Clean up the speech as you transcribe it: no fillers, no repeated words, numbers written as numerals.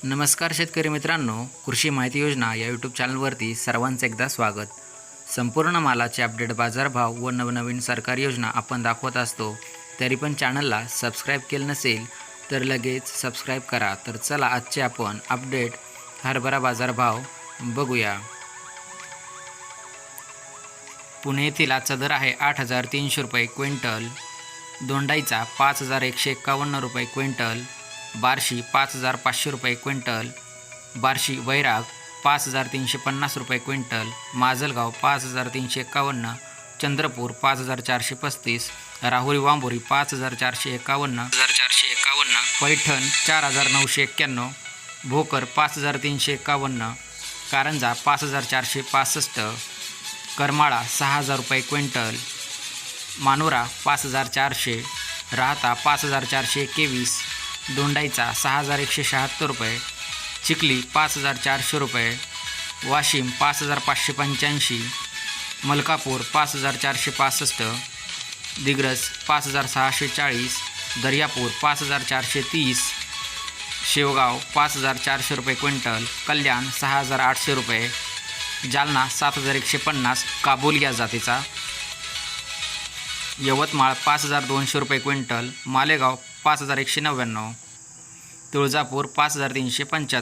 नमस्कार शेतकरी मित्रांनो, कृषी माहिती योजना या यूट्यूब चॅनलवरती सर्वांचं एकदा स्वागत। संपूर्ण मालाचे अपडेट, बाजारभाव व नवनवीन सरकारी योजना आपण दाखवत असतो। तरी पण चॅनलला सबस्क्राईब केलं नसेल तर लगेच सबस्क्राईब करा। तर चला आजचे आपण अपडेट हरभरा बाजारभाव बघूया। पुणे येथील आजचा दर आहे 8,300 रुपये क्विंटल। दोंडाईचा 5,151 रुपये क्विंटल। बार्शी 5,500 रुपये क्विंटल। बार्शी वैराग 5,350 रुपये क्विंटल। माजलगाव 5,351। चंद्रपूर 5,435। राहुरी वांबोरी 5,451। पैठण 4,991। भोकर 5,351। कारंजा 5,465। करमाळा 6,000 रुपये क्विंटल। मानोरा 5,400। राहता 5,421। दोंडाईचा 6,176 रुपये। चिखली 5,400 रुपये। वाशिम 5,585। मलकापूर 5,465। दिग्रस 5,640। दर्यापूर 5,430। शेवगाव 5,400 रुपये क्विंटल। कल्याण 6,800 रुपये। जालना 7,150 काबूल या जातीचा। यवतमाळ 5,200 रुपये क्विंटल। मालेगाव 5,199। तुळजापूर 5,375।